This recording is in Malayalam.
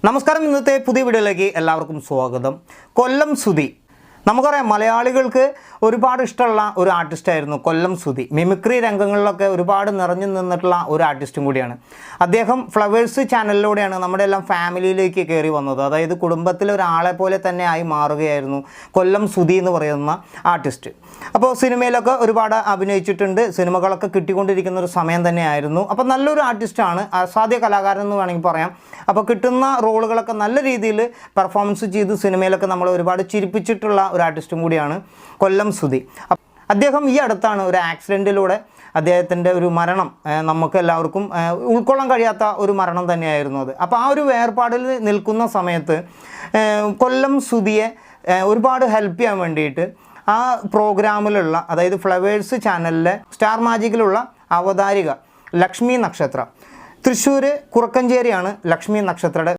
നമസ്കാരം, ഇന്നത്തെ പുതിയ വീഡിയോയിലേക്ക് എല്ലാവർക്കും സ്വാഗതം. കൊല്ലം സുധി നമുക്കറിയാം, മലയാളികൾക്ക് ഒരുപാട് ഇഷ്ടമുള്ള ഒരു ആർട്ടിസ്റ്റായിരുന്നു കൊല്ലം സുധി. മിമിക്രി രംഗങ്ങളിലൊക്കെ ഒരുപാട് നിറഞ്ഞു നിന്നിട്ടുള്ള ഒരു ആർട്ടിസ്റ്റും കൂടിയാണ് അദ്ദേഹം. ഫ്ലവേഴ്സ് ചാനലിലൂടെയാണ് നമ്മുടെ എല്ലാം ഫാമിലിയിലേക്ക് കയറി വന്നത്. അതായത് കുടുംബത്തിലെ ഒരാളെ പോലെ തന്നെ ആയി മാറുകയായിരുന്നു കൊല്ലം സുധി എന്ന് പറയുന്ന ആർട്ടിസ്റ്റ്. അപ്പോൾ സിനിമയിലൊക്കെ ഒരുപാട് അഭിനയിച്ചിട്ടുണ്ട്, സിനിമകളൊക്കെ കിട്ടിക്കൊണ്ടിരിക്കുന്ന ഒരു സമയം തന്നെയായിരുന്നു. അപ്പോൾ നല്ലൊരു ആർട്ടിസ്റ്റാണ്, അസാധ്യ കലാകാരൻ എന്ന് വേണമെങ്കിൽ പറയാം. അപ്പോൾ കിട്ടുന്ന റോളുകളൊക്കെ നല്ല രീതിയിൽ പെർഫോമൻസ് ചെയ്ത് സിനിമയിലൊക്കെ നമ്മൾ ഒരുപാട് ചിരിപ്പിച്ചിട്ടുള്ള ഒരു ആർട്ടിസ്റ്റും കൂടിയാണ് കൊല്ലം സുധി. അദ്ദേഹം ഈ അടുത്താണ് ഒരു ആക്സിഡൻറ്റിലൂടെ അദ്ദേഹത്തിൻ്റെ ഒരു മരണം നമുക്ക് എല്ലാവർക്കും ഉൾക്കൊള്ളാൻ കഴിയാത്ത ഒരു മരണം തന്നെയായിരുന്നു അത്. അപ്പോൾ ആ ഒരു വേർപാടിൽ നിൽക്കുന്ന സമയത്ത് കൊല്ലം സുധിയെ ഒരുപാട് ഹെൽപ്പ് ചെയ്യാൻ വേണ്ടിയിട്ട് ആ പ്രോഗ്രാമിലുള്ള, അതായത് ഫ്ലവേഴ്സ് ചാനലിലെ സ്റ്റാർ മാജിക്കിലുള്ള അവതാരിക ലക്ഷ്മി നക്ഷത്ര, തൃശ്ശൂർ കുറുക്കഞ്ചേരിയാണ് ലക്ഷ്മി നക്ഷത്രയുടെ